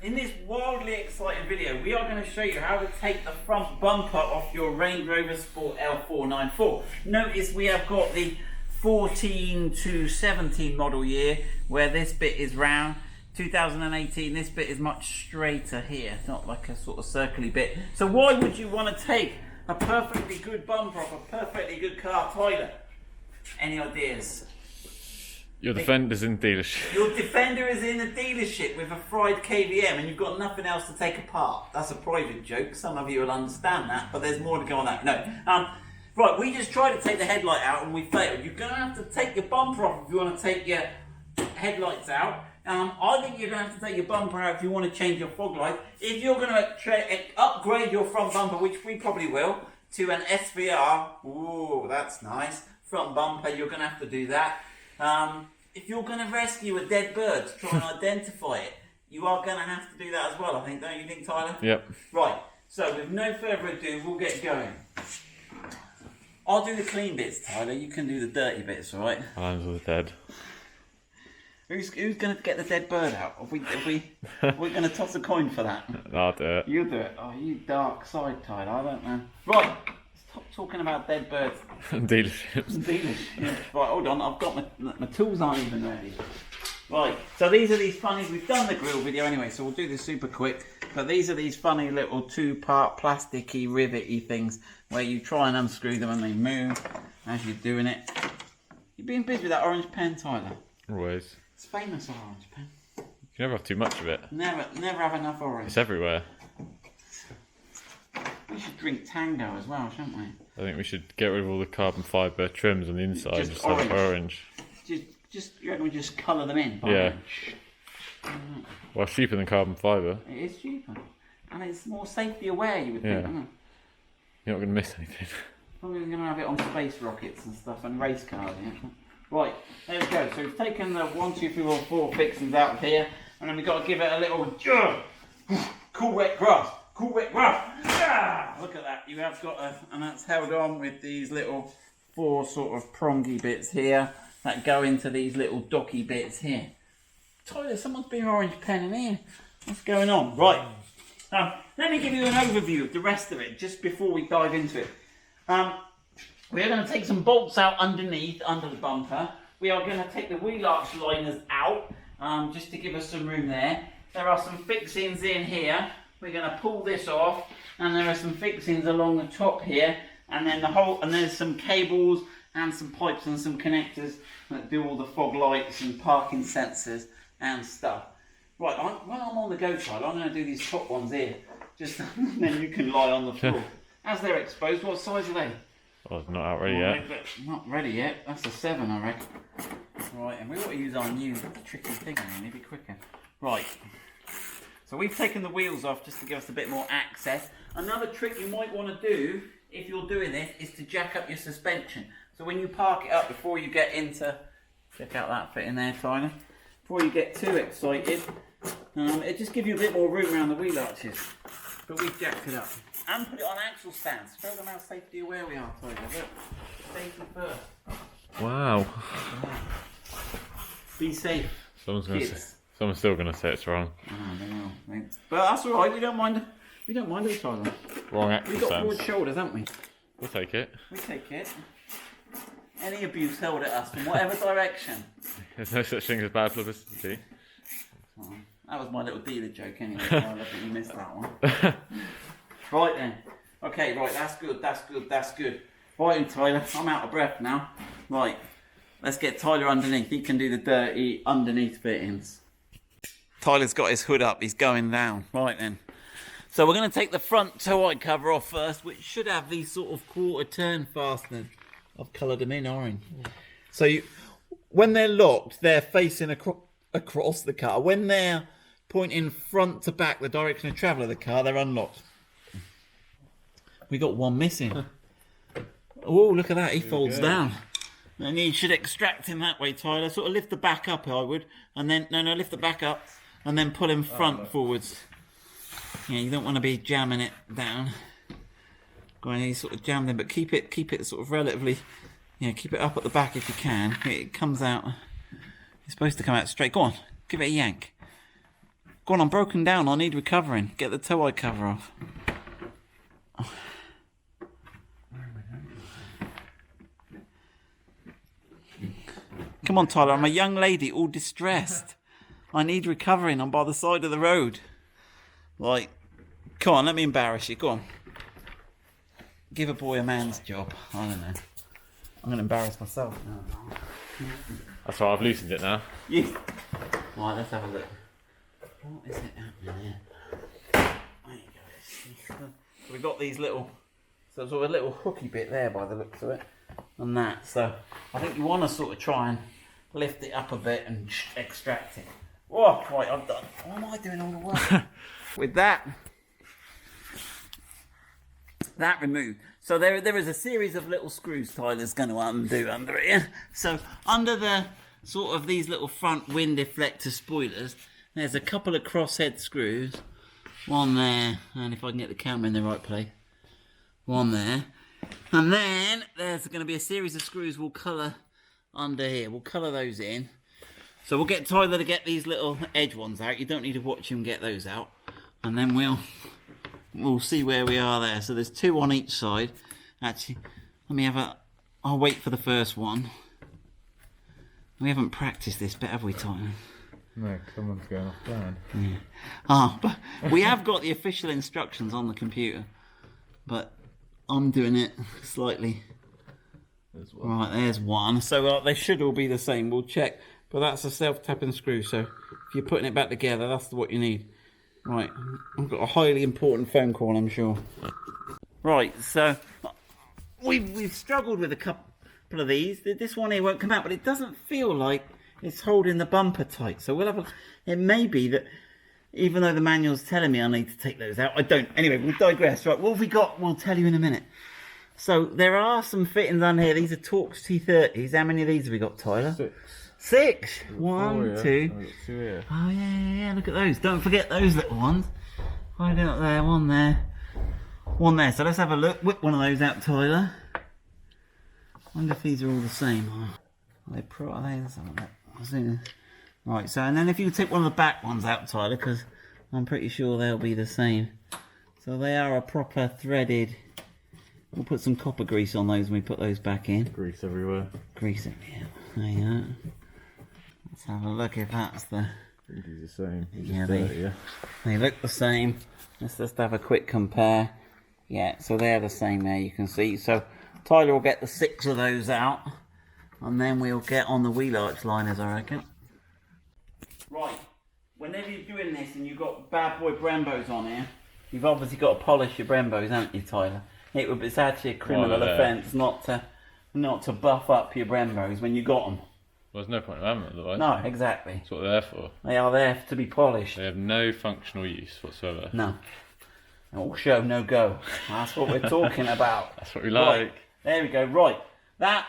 In this wildly exciting video, we are going to show you how to take the front bumper off your Range Rover Sport L494. Notice we have got the 14 to 17 model year, where this bit is round. 2018, this bit is much straighter here, not like a sort of circly bit. So why would you want to take a perfectly good bumper off a perfectly good car, Tyler? Any ideas? Your Defender's in dealership. Your Defender is in a dealership with a fried KVM and you've got nothing else to take apart. That's a private joke. Some of you will understand that, but there's more to go on that. No. Right, we just tried to take the headlight out and we failed. You're going to have to take your bumper off if you want to take your headlights out. I think you're going to have to take your bumper out if you want to change your fog light. If you're going to upgrade your front bumper, which we probably will, to an SVR, ooh, that's nice, front bumper, you're going to have to do that. If you're going to rescue a dead bird to try and identify it, you are going to have to do that as well, I think, don't you think, Tyler? Yep. Right, so with no further ado, we'll get going. I'll do the clean bits, Tyler, you can do the dirty bits, alright? Lines of the dead. Who's going to get the dead bird out? We're going to toss a coin for that. I'll do it. You do it. Oh, you dark side, Tyler, I don't know. Right, stop talking about dead birds. Dealerships. Right, hold on, I've got my tools aren't even ready. Right, so these are these funny, we've done the grill video anyway, so we'll do this super quick. But these are these funny little two-part plasticky, rivety things where you try and unscrew them and they move as you're doing it. You're being busy with that orange pen, Tyler. Always. It's famous orange pen. You can never have too much of it. Never have enough orange. It's everywhere. We should drink Tango as well, shouldn't we? I think we should get rid of all the carbon fibre trims on the inside and just have orange. You reckon we just colour them in? Yeah. Well, it's cheaper than carbon fibre. It is cheaper. And it's more safety aware, you would think, isn't it? You're not going to miss anything. Probably going to have it on space rockets and stuff and race cars, yeah. Right, there we go. So we've taken the 1, 2, 3, 4 fixings out of here, and then we've got to give it a little cool wet grass. Cool wet grass. Ah, look at that. You have got and that's held on with these little 4 sort of prongy bits here that go into these little docky bits here. Tyler, someone's been orange pen in here. What's going on? Right. Let me give you an overview of the rest of it just before we dive into it. We are going to take some bolts out underneath, under the bumper. We are going to take the wheel arch liners out, just to give us some room there. There are some fixings in here. We're going to pull this off, and there are some fixings along the top here, and then there's some cables and some pipes and some connectors that do all the fog lights and parking sensors and stuff. Right, while I'm on the go side, I'm going to do these top ones here, just then you can lie on the floor. As they're exposed, what size are they? Oh, it's not out ready yet. Not ready yet. That's a 7, I reckon. Right, and we ought to use our new tricky thing, maybe quicker. Right. So we've taken the wheels off just to give us a bit more access. Another trick you might want to do if you're doing this is to jack up your suspension. So when you park it up before you get into, check out that fit in there, Tyler. Before you get too excited, it just gives you a bit more room around the wheel arches. But we've jacked it up. And put it on axle stands. Show them how safety aware we are, Tyler. Look. Safety first. Wow. Be safe. Someone's still going to say it's wrong. Oh, no. But that's alright, we don't mind it, Tyler. Wrong axle We've got stands. broad shoulders, haven't we? We'll take it. We take it. Any abuse held at us from whatever direction. There's no such thing as bad publicity. Oh, that was my little dealer joke anyway. I love that you missed that one. Right then. Okay, right, that's good. Right, Tyler, I'm out of breath now. Right, let's get Tyler underneath. He can do the dirty underneath fittings. Tyler's got his hood up, he's going down. Right then. So we're going to take the front tow eye cover off first, which should have these sort of quarter turn fasteners. I've coloured them in orange. So when they're locked, they're facing across the car. When they're pointing front to back, the direction of travel of the car, they're unlocked. We got one missing. Oh, look at that, he folds down. And you should extract him that way, Tyler. Sort of lift the back up, I would. And then, no, lift the back up. And then pull him front forwards. Yeah, you don't want to be jamming it down. Go on, you sort of jam them, but keep it sort of relatively, keep it up at the back if you can. It comes out, it's supposed to come out straight. Go on, give it a yank. Go on, I'm broken down. I need recovering. Get the tow eye cover off. Come on, Tyler. I'm a young lady, all distressed. I need recovering. I'm by the side of the road. Like, come on, let me embarrass you. Go on. Give a boy a man's job. I don't know. I'm going to embarrass myself now. That's right, I've loosened it now. Yeah. Right, let's have a look. What is it happening here? There you go. So we've got these little, so sort of a little hooky bit there by the looks of it. And that. So I think you want to sort of try and lift it up a bit and extract it. Oh, right, I've done. Why am I doing all the work? With that removed. So there is a series of little screws Tyler's going to undo under it. So under the sort of these little front wind deflector spoilers, there's a couple of crosshead screws. One there, and if I can get the camera in the right place, one there. And then there's going to be a series of screws we'll colour under here. We'll colour those in. So we'll get Tyler to get these little edge ones out. You don't need to watch him get those out. And then we'll see where we are there. So there's two on each side. Actually, let me have a... I'll wait for the first one. We haven't practiced this bit, have we, Tyler? No, someone's going off plan. Yeah. But we have got the official instructions on the computer. But I'm doing it slightly. There's one. Right, there's one. So they should all be the same. We'll check. But that's a self-tapping screw. So if you're putting it back together, that's what you need. Right, I've got a highly important phone call, I'm sure. Right, so we've struggled with a couple of these. This one here won't come out, but it doesn't feel like it's holding the bumper tight. So we'll have a... It may be that, even though the manual's telling me I need to take those out, I don't. Anyway, we'll digress. Right, what have we got? We'll tell you in a minute. So there are some fittings on here. These are Torx T30s. How many of these have we got, Tyler? 6. 1, 2. I've got 2 here. Oh yeah. Look at those. Don't forget those little ones. Right out there. One there. One there. So let's have a look. Whip one of those out, Tyler. Wonder if these are all the same. Are they pro? Are they? Let's have a look. I'll see this. Right. So and then if you take one of the back ones out, Tyler, because I'm pretty sure they'll be the same. So they are a proper threaded. We'll put some copper grease on those when we put those back in. Grease everywhere. Grease it. Yeah. There you go. Let's have a look if that's the... These are the same. Yeah, they look the same. Let's just have a quick compare. Yeah, so they're the same there, you can see. So Tyler will get the 6 of those out, and then we'll get on the wheel arch liners, I reckon. Right, whenever you're doing this and you've got bad boy Brembos on here, you've obviously got to polish your Brembos, haven't you, Tyler? It's actually a criminal offence not to buff up your Brembos when you got them. Well, there's no point in having them otherwise. No, exactly. That's what they're there for. They are there to be polished. They have no functional use whatsoever. No. All show, no go. That's what we're talking about. That's what we like. Right. There we go. Right. That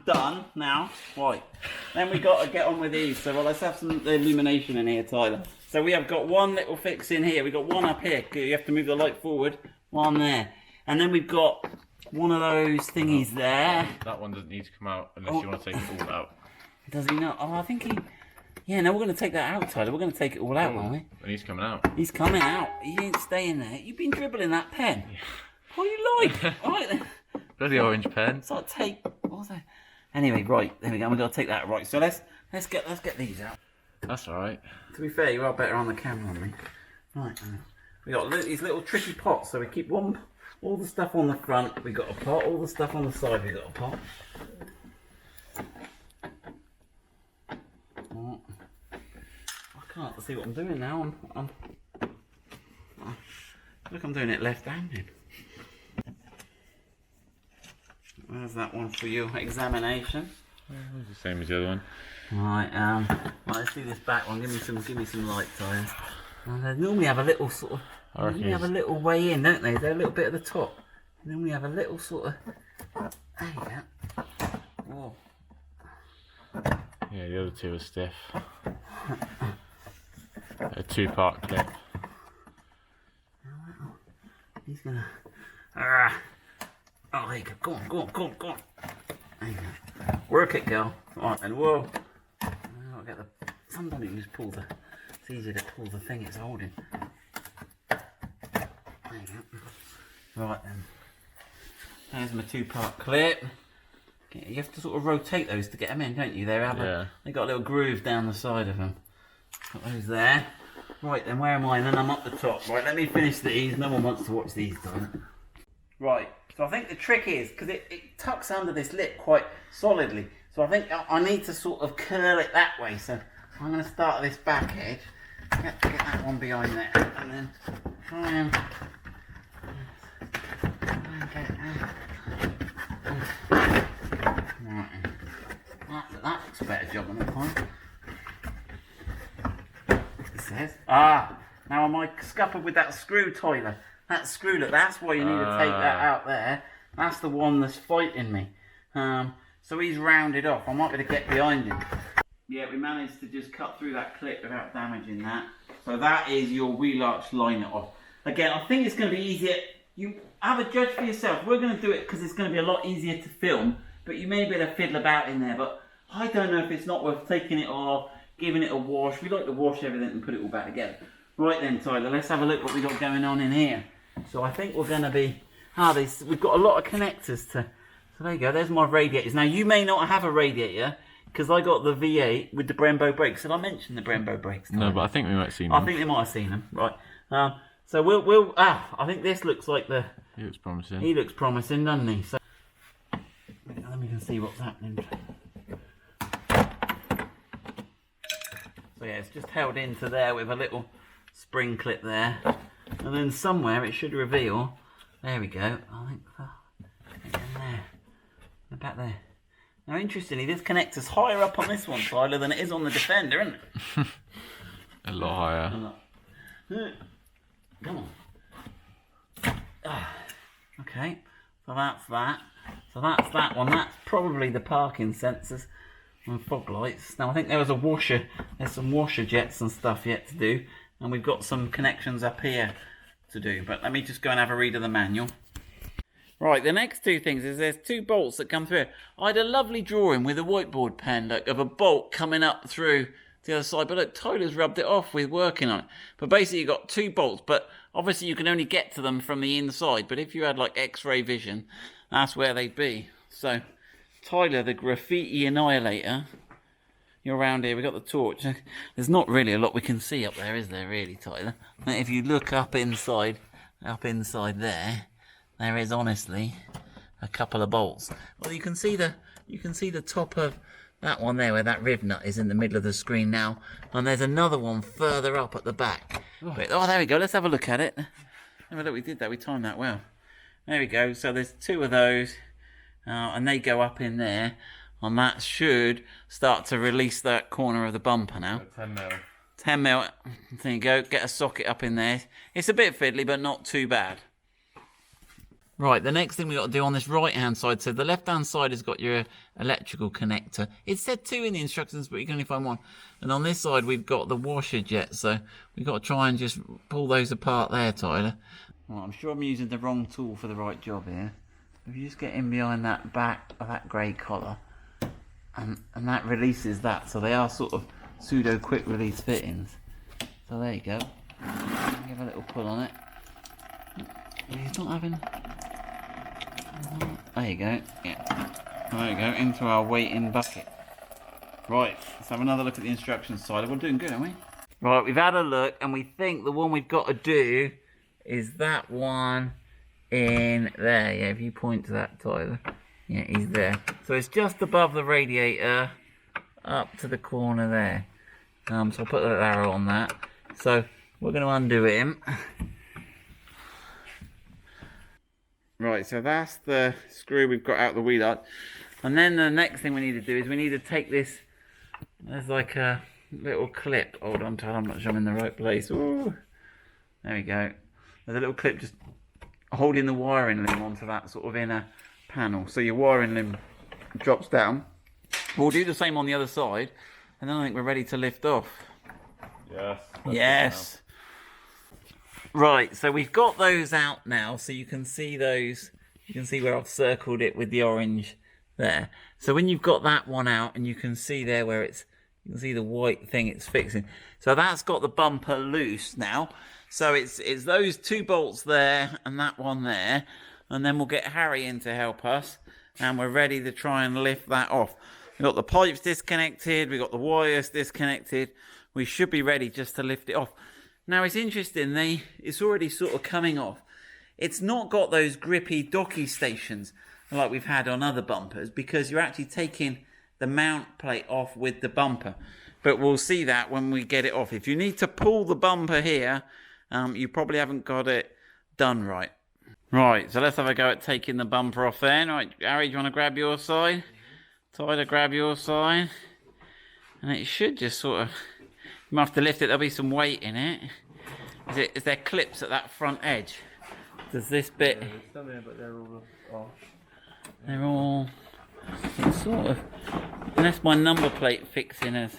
done now. Right. Then we got to get on with these. So let's have some illumination in here, Tyler. So we have got one little fix in here. We've got one up here. You have to move the light forward. One there. And then we've got one of those thingies there. That one doesn't need to come out unless you want to take it all out. Does he not? Oh, I think he... Yeah, no, we're going to take that out, Tyler. We're going to take it all out, aren't we? And he's coming out. He's coming out. He ain't staying there. You've been dribbling that pen. Yeah. What do you like? Right then. Bloody orange pen. It's like tape. What was that? Anyway, right. There we go. We've got to take that. Right, so let's get these out. That's alright. To be fair, you are better on the camera than me. Right. We got these little tricky pots, so we keep all the stuff on the front. We got a pot. All the stuff on the side. We got a pot. I can't see what I'm doing now. Look, I'm doing it left-handed. There's that one for your examination. It's the same as the other one. Right, right, let's do this back one. Give me some light, Tyler. They normally have a little sort of. They normally have a little way in, don't they? They're a little bit at the top. And then we have a little sort of. There you go. Whoa. Yeah, the other two are stiff. A 2-part clip. He's gonna. Oh, there you go. Go on. There you go. Work it, girl. Right, and whoa. I'll get the. Somebody just pull the It's easier to pull the thing it's holding. There you go. Right then. There's my 2-part clip. Okay, you have to sort of rotate those to get them in, don't you? They got a little groove down the side of them. Got those there. Right then, where am I? And then I'm up the top. Right, let me finish these. No one wants to watch these done. Right, so I think the trick is, because it tucks under this lip quite solidly, so I think I need to sort of curl it that way. So I'm going to start at this back edge, get that one behind there, and then try and get it out. Right, that looks a better job than the point. It says. Now am I scuppered with that screw, Tyler? That screw, look, that's why you need to take that out there. That's the one that's fighting me. So he's rounded off. I might be able to get behind him. Yeah, we managed to just cut through that clip without damaging that. So that is your wheel arch liner off. Again, I think it's going to be easier. You have a judge for yourself. We're going to do it because it's going to be a lot easier to film. But you may be able to fiddle about in there. But I don't know if it's not worth taking it off, giving it a wash. We like to wash everything and put it all back together. Right then, Tyler, let's have a look what we got going on in here. So I think we're going to be... we've got a lot of connectors to... So there you go, there's my radiators. Now, you may not have a radiator, because I got the V8 with the Brembo brakes. Did I mention the Brembo brakes? No, but I think we might have seen them. I think they might have seen them, right. So we'll... I think this looks like the... He looks promising. He looks promising, doesn't he? So then we can see what's happening. So yeah, it's just held into there with a little spring clip there. And then somewhere it should reveal. There we go. I think in there. Back there. Now interestingly, this connector's higher up on this one, Tyler, than it is on the Defender, isn't it? A lot higher. Come on. Okay. So that's that. So that's that one. That's probably the parking sensors and fog lights. Now I think there was a washer. There's some washer jets and stuff yet to do. And we've got some connections up here to do. But let me just go and have a read of the manual. Right, the next two things is there's 2 bolts that come through. I had a lovely drawing with a whiteboard pen, look, of a bolt coming up through the other side. But look, Tyler's rubbed it off with working on it. But basically you've got 2 bolts. But obviously you can only get to them from the inside. But if you had like X-ray vision, that's where they'd be. So, Tyler, the graffiti annihilator... You're around here, we've got the torch. There's not really a lot we can see up there, is there really, Tyler? If you look up inside there, there is honestly a couple of bolts. Well, you can see the top of that one there where that rib nut is in the middle of the screen now. And there's another one further up at the back. Oh, there we go, let's have a look at it. Have a look, we did that, we timed that well. There we go, so there's 2 of those. And they go up in there. And that should start to release that corner of the bumper now. 10 mil. 10 mil. There you go. Get a socket up in there. It's a bit fiddly, but not too bad. Right, the next thing we got to do on this right-hand side. So the left-hand side has got your electrical connector. It said 2 in the instructions, but you can only find 1. And on this side, we've got the washer jet. So we've got to try and just pull those apart there, Tyler. Well, I'm sure I'm using the wrong tool for the right job here. If you just get in behind that back of that grey collar. And that releases that, so they are sort of pseudo quick release fittings. So there you go. Give a little pull on it. He's not having. There you go. Yeah. There you go. Into our waiting bucket. Right. Let's have another look at the instructions side. We're doing good, aren't we? Right. We've had a look, and we think the one we've got to do is that one in there. Yeah. If you point to that, Tyler. Yeah, he's there. So it's just above the radiator, up to the corner there. So I'll put the arrow on that. So we're going to undo him. Right, so that's the screw we've got out the wheel arch. And then the next thing we need to do is we need to take this. There's like a little clip. Hold on, I'm not sure I'm in the right place. Ooh. There we go. There's a little clip just holding the wiring limb onto that sort of inner panel, so your wiring limb drops down. We'll do the same on the other side, and then I think we're ready to lift off. Yes. Yes. Right, so we've got those out now, so you can see those. You can see where I've circled it with the orange there. So when you've got that one out, and you can see there where it's You can see the white thing it's fixing. So that's got the bumper loose now. So it's those 2 bolts there and that one there. And then we'll get Harry in to help us. And we're ready to try and lift that off. We've got the pipes disconnected. We've got the wires disconnected. We should be ready just to lift it off. Now it's interesting. It's already sort of coming off. It's not got those grippy docky stations like we've had on other bumpers, because you're actually taking the mount plate off with the bumper. But we'll see that when we get it off. If you need to pull the bumper here, you probably haven't got it done right. Right, so let's have a go at taking the bumper off then. Right, Harry, do you want to grab your side? Tyler, grab your side. And it should just sort of... You might have to lift it, there'll be some weight in it. Is there clips at that front edge? Does this bit... Yeah, there's some there, but they're all off. They're all... It's sort of... Unless my number plate fixing is...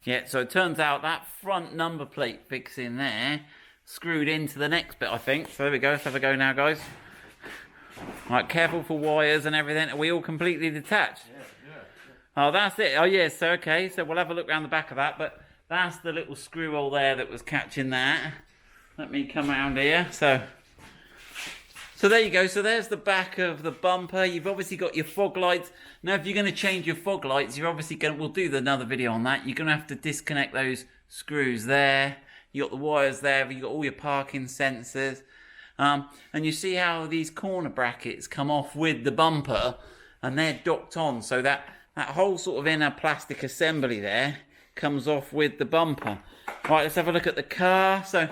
Yeah, so it turns out that front number plate fixing there screwed into the next bit, I think. So there we go. Let's have a go now, guys. Right, careful for wires and everything. Are we all completely detached? Yeah. Oh, that's it. Oh, yes. So, okay. So we'll have a look around the back of that. But that's the little screw hole there that was catching that. Let me come around here. So there you go. So there's the back of the bumper. You've obviously got your fog lights. Now, if you're going to change your fog lights, you're obviously going to... We'll do another video on that. You're going to have to disconnect those screws there. You got the wires there. You got all your parking sensors. And you see how these corner brackets come off with the bumper, and they're docked on. So that whole sort of inner plastic assembly there comes off with the bumper. Right, let's have a look at the car. So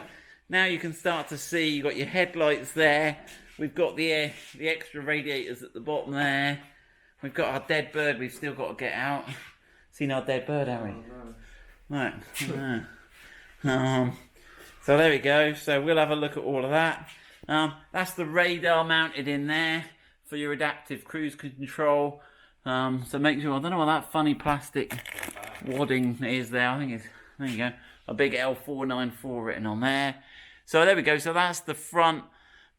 now you can start to see you've got your headlights there. We've got the extra radiators at the bottom there. We've got our dead bird we've still got to get out. Seen our dead bird, haven't we? Right. So there we go. So we'll have a look at all of that. That's the radar mounted in there for your adaptive cruise control. So make sure, I don't know what that funny plastic wadding is there. I think it's, there you go, a big L494 written on there. So there we go. So that's the front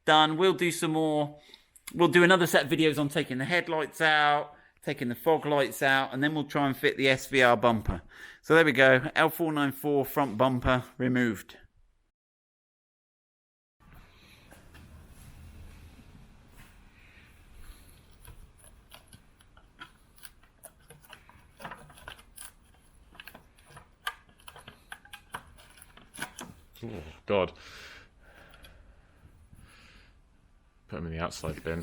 done. We'll do some more. We'll do another set of videos on taking the headlights out, taking the fog lights out, and then we'll try and fit the SVR bumper. So there we go. L494 front bumper removed. Oh, God. Put them in the outside bin.